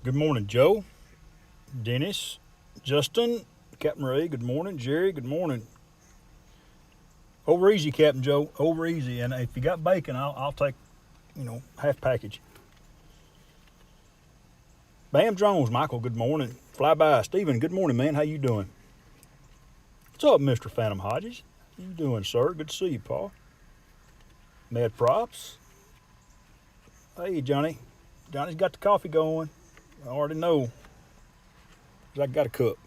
Good morning, Joe, Dennis, Justin, Captain Ray. Good morning, Jerry. Good morning. Over easy, Captain Joe. Over easy. And if you got bacon, I'll take half package. Bam Jones, Michael. Good morning. Fly by, Stephen. Good morning, man. How you doing? What's up, Mister Phantom Hodges? How you doing, sir? Good to see you, Paul. Mad Props. Hey, Johnny. Johnny's got the coffee going. I already know. I got a cup.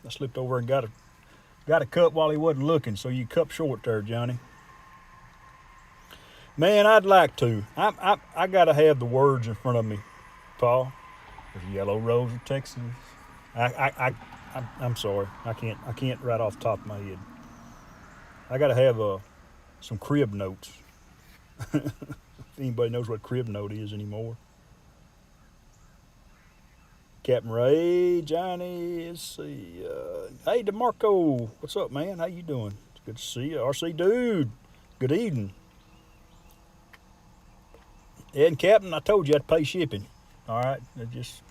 I slipped over and got a cup while he wasn't looking, so you cup short there, Johnny. Man, I'd like to. I gotta have the words in front of me, Paul. There's a yellow rose of Texas. I'm sorry. I can't right off the top of my head. I gotta have some crib notes. If anybody knows what crib note is anymore. Captain Ray, Johnny, let's see. Hey, DeMarco, what's up, man? How you doing? It's good to see you. RC Dude, good evening. And Captain, I told you I'd pay shipping. All right, just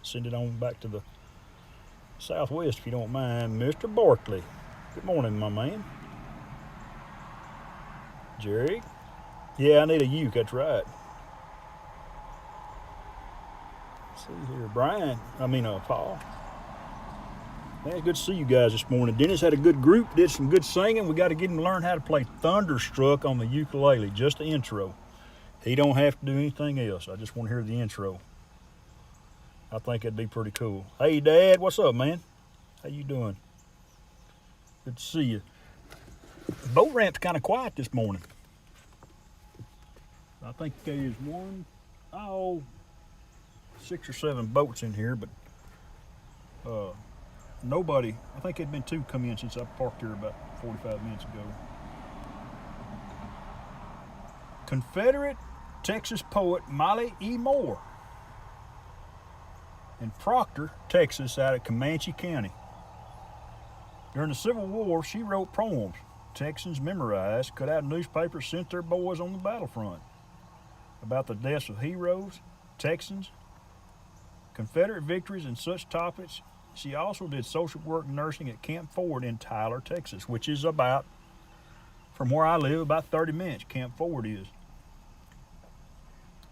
send it on back to the Southwest if you don't mind. Mr. Barkley, good morning, my man. Jerry, yeah, I need a uke, that's right. Let's see here, Brian, Paul. Man, it's good to see you guys this morning. Dennis had a good group, did some good singing. We got to get him to learn how to play Thunderstruck on the ukulele, just the intro. He don't have to do anything else. I just want to hear the intro. I think it'd be pretty cool. Hey, Dad, what's up, man? How you doing? Good to see you. The boat ramp's kind of quiet this morning. I think there's six or seven boats in here, but nobody. I think there'd been two come in since I parked here about 45 minutes ago. Confederate Texas poet Molly E. Moore in Proctor, Texas, out of Comanche County. During the Civil War, she wrote poems Texans memorized, cut out newspapers, sent their boys on the battlefront about the deaths of heroes, Texans, Confederate victories, and such topics. She also did social work and nursing at Camp Ford in Tyler, Texas, which is about, from where I live, about 30 minutes. Camp Ford is.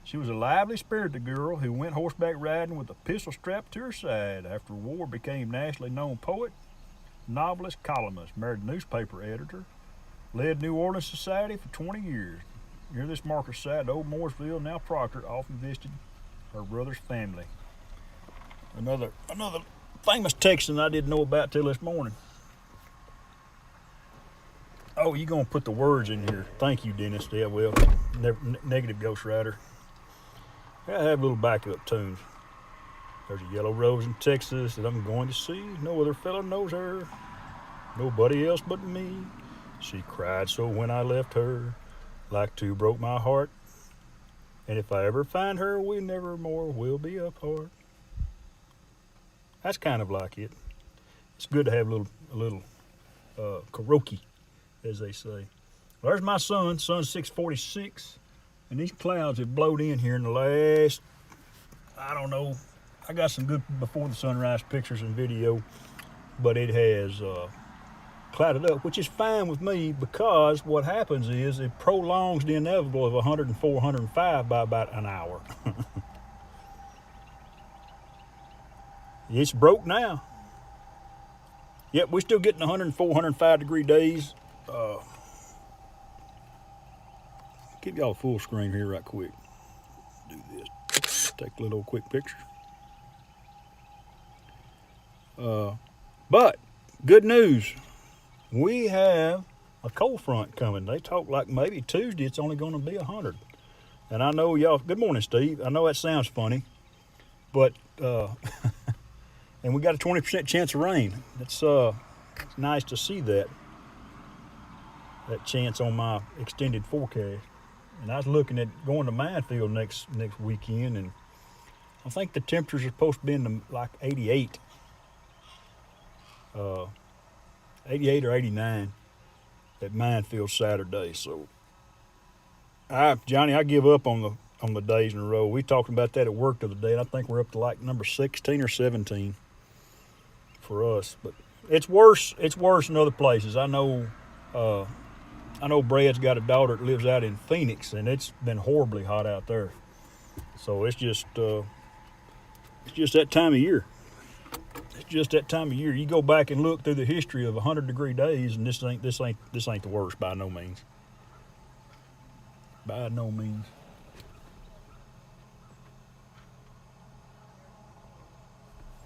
She was a lively, spirited girl who went horseback riding with a pistol strapped to her side. After war, became nationally known poet, novelist, columnist, married newspaper editor, led New Orleans Society for 20 years. Near this marker site, old Mooresville, now Proctor, often visited her brother's family. Another famous Texan I didn't know about till this morning. Oh, you gonna put the words in here? Thank you, Dennis. Yeah, well, negative Ghost Rider. I have little backup tunes. There's a yellow rose in Texas that I'm going to see. No other fellow knows her. Nobody else but me. She cried so when I left her, like two broke my heart. And if I ever find her, we never more will be apart. That's kind of like it. It's good to have a little karaoke, as they say. Well, there's my sun. Sun's 646. And these clouds have blowed in here in the last, I don't know. I got some good before the sunrise pictures and video, but it has clouded up, which is fine with me because what happens is it prolongs the inevitable of 104, 105 by about an hour. It's broke now. Yep, we're still getting 104, 105 degree days. Give y'all a full screen here right quick. Do this. Take a little quick picture. But good news. We have a cold front coming. They talk like maybe Tuesday it's only going to be 100. And I know y'all. Good morning, Steve. I know that sounds funny, but and we got a 20% chance of rain. It's nice to see that chance on my extended forecast. And I was looking at going to Minefield next weekend, and I think the temperatures are supposed to be in the, like 88, 88 or 89 at Minefield Saturday. So, Johnny, I give up on on the days in a row. We talked about that at work the other day, and I think we're up to like number 16 or 17 for us. But it's worse. It's worse in other places. I know Brad's got a daughter that lives out in Phoenix, and it's been horribly hot out there. So it's just that time of year. It's just that time of year. You go back and look through the history of 100-degree days, and this ain't the worst by no means. By no means.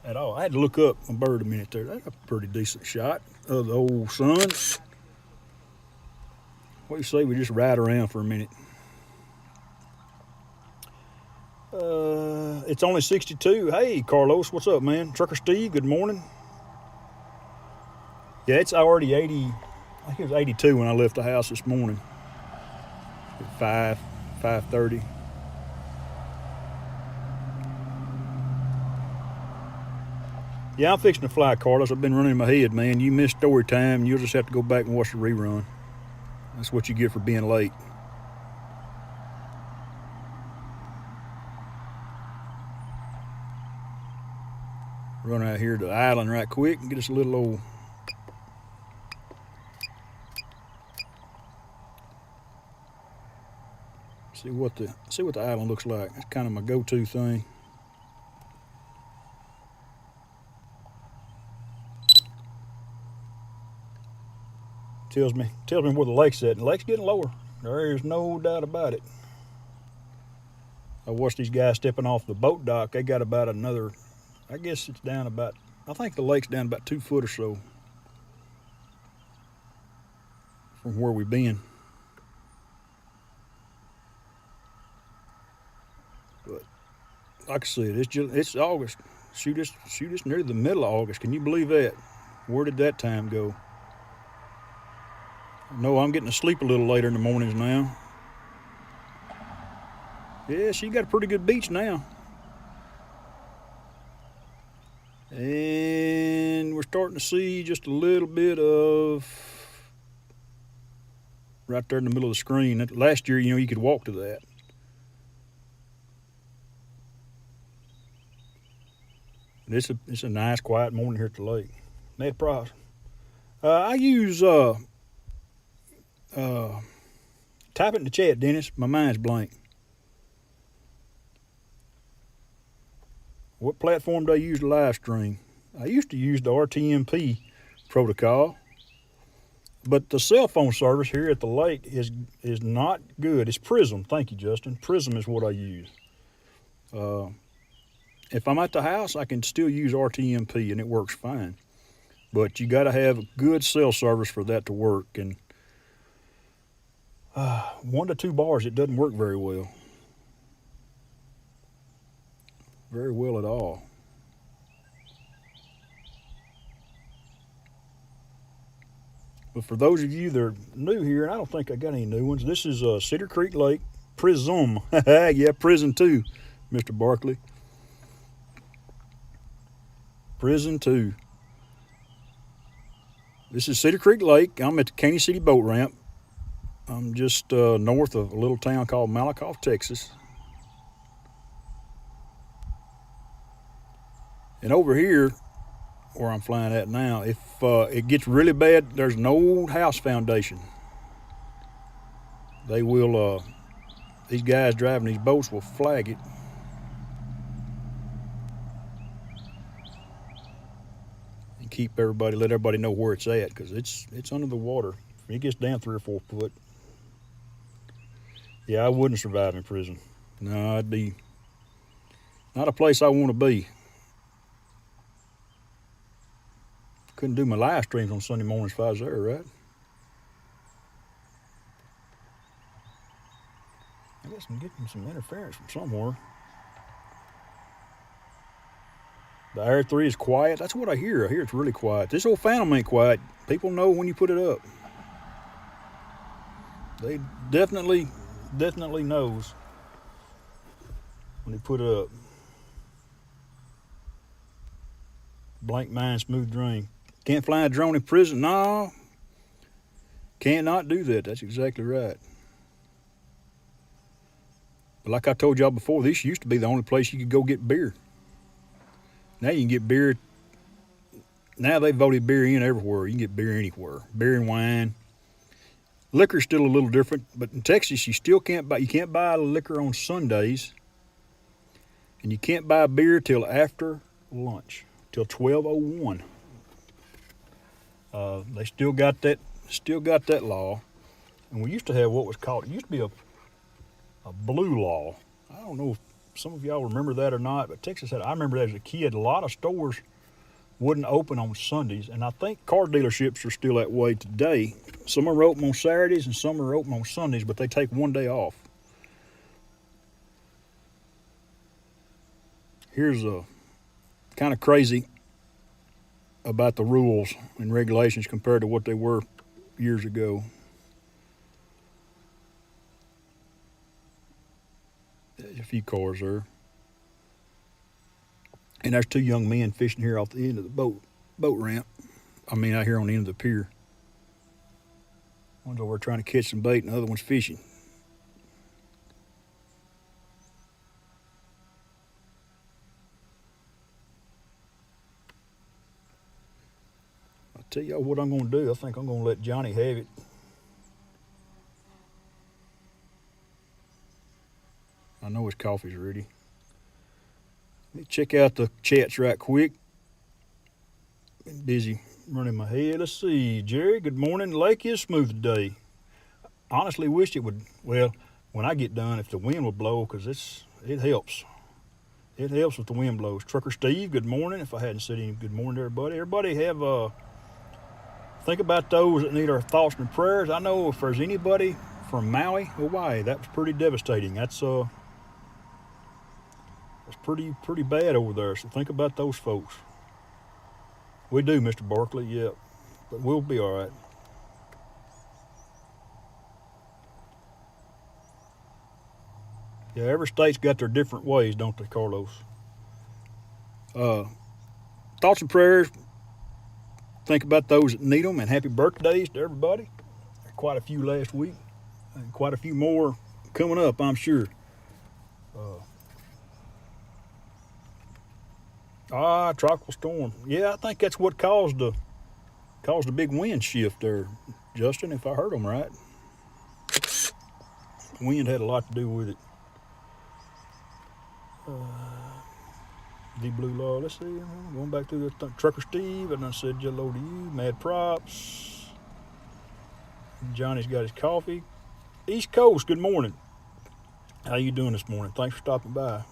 At all. I had to look up a bird a minute there. That's a pretty decent shot of the old sun. What do you say we just ride around for a minute? It's only 62. Hey, Carlos, what's up, man? Trucker Steve, good morning. Yeah, it's already 80. I think it was 82 when I left the house this morning. At 5:30. Yeah, I'm fixing to fly, Carlos. I've been running in my head, man. You missed story time. You'll just have to go back and watch the rerun. That's what you get for being late. Run out here to the island right quick and get us a little old see what the island looks like. That's kind of my go-to thing. Tells me where the lake's at, and the lake's getting lower. There's no doubt about it. I watched these guys stepping off the boat dock. They got about another, I guess it's down about, I think the lake's down about 2 foot or so from where we've been. But like I said, it's August. Shoot, it's near the middle of August. Can you believe that? Where did that time go? No, I'm getting to sleep a little later in the mornings now. Yeah, she got a pretty good beach now. And we're starting to see just a little bit of right there in the middle of the screen. Last year, you could walk to that. It's a nice, quiet morning here at the lake. Ned Price. I use type it in the chat, Dennis. My mind's blank. What platform do I use to live stream? I used to use the RTMP protocol, but the cell phone service here at the lake is not good. It's Prism. Thank you, Justin. Prism is what I use. If I'm at the house, I can still use RTMP and it works fine. But you got to have a good cell service for that to work. And 1 to 2 bars, it doesn't work very well. Very well at all. But for those of you that are new here, and I don't think I got any new ones, this is Cedar Creek Lake Prism. Yeah, Prison 2, Mr. Barkley. Prison 2. This is Cedar Creek Lake. I'm at the Caney City Boat Ramp. I'm just north of a little town called Malakoff, Texas. And over here, where I'm flying at now, if it gets really bad, there's an old house foundation. They will, these guys driving these boats will flag it. And let everybody know where it's at, because it's under the water. If it gets down 3 or 4 foot. Yeah, I wouldn't survive in prison. No, I'd be not a place I want to be. Couldn't do my live streams on Sunday mornings if I was there, right? I guess I'm getting some interference from somewhere. The Air 3 is quiet. That's what I hear. I hear it's really quiet. This old Phantom ain't quiet. People know when you put it up. They definitely knows when they put it up. Blank mind, smooth dream. Can't fly a drone in prison? No. Can't not do that. That's exactly right. But like I told y'all before, this used to be the only place you could go get beer. Now you can get beer. Now they voted beer in everywhere. You can get beer anywhere. Beer and wine. Liquor's still a little different, but in Texas you still can't buy. You can't buy liquor on Sundays, and you can't buy beer till after lunch, till 12:01. They still got that. Still got that law, and we used to have what was called. It used to be a blue law. I don't know if some of y'all remember that or not, but Texas had. I remember that as a kid. A lot of stores wouldn't open on Sundays, and I think car dealerships are still that way today. Some are open on Saturdays and some are open on Sundays, but they take one day off. Here's a kind of crazy about the rules and regulations compared to what they were years ago. There's a few cars there. And there's two young men fishing here off the end of the boat ramp. I mean, out here on the end of the pier. One's over trying to catch some bait, and the other one's fishing. I'll tell y'all what I'm going to do. I think I'm going to let Johnny have it. I know his coffee's ready. Let me check out the chats right quick. Been busy running my head. Let's see. Jerry, good morning. The lake is smooth today. Honestly wish it would, well, when I get done, if the wind would blow, because it helps. It helps if the wind blows. Trucker Steve, good morning. If I hadn't said any good morning to everybody. Everybody have, think about those that need our thoughts and prayers. I know if there's anybody from Maui, Hawaii, that was pretty devastating. That's pretty bad over there. So think about those folks. We do, Mr. Barkley, yeah. But we'll be all right. Yeah, every state's got their different ways, don't they, Carlos? Thoughts and prayers. Think about those that need them, and happy birthdays to everybody. Quite a few last week, and quite a few more coming up, I'm sure. Tropical storm. Yeah, I think that's what caused the big wind shift there, Justin, if I heard them right. The wind had a lot to do with it. The Blue Law, let's see. Going back through the Trucker Steve, and I said hello to you. Mad Props. Johnny's got his coffee. East Coast, good morning. How you doing this morning? Thanks for stopping by.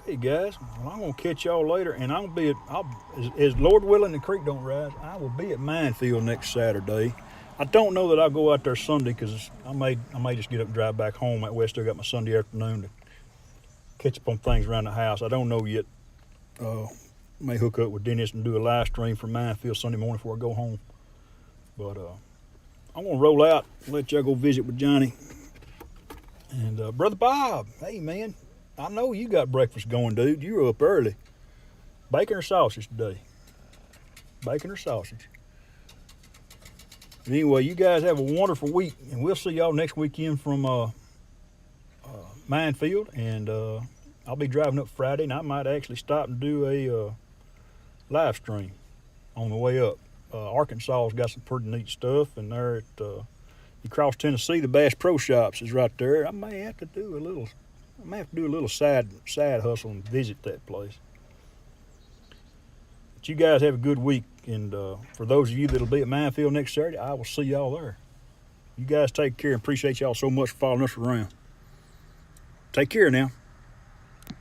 Okay, guys, well, I'm going to catch y'all later, and I'll be as Lord willing the creek don't rise, I will be at Minefield next Saturday. I don't know that I'll go out there Sunday because I may just get up and drive back home. That way I still got my Sunday afternoon to catch up on things around the house. I don't know yet. May hook up with Dennis and do a live stream from Minefield Sunday morning before I go home. But I'm going to roll out and let y'all go visit with Johnny. And Brother Bob, hey, man. I know you got breakfast going, dude. You were up early. Bacon or sausage today? Bacon or sausage? But anyway, you guys have a wonderful week, and we'll see y'all next weekend from Minefield. And I'll be driving up Friday, and I might actually stop and do a live stream on the way up. Arkansas's got some pretty neat stuff, and there at you cross Tennessee, the Bass Pro Shops is right there. I may have to do a little side hustle and visit that place. But you guys have a good week, and for those of you that'll be at Minefield next Saturday, I will see y'all there. You guys take care, and appreciate y'all so much for following us around. Take care now.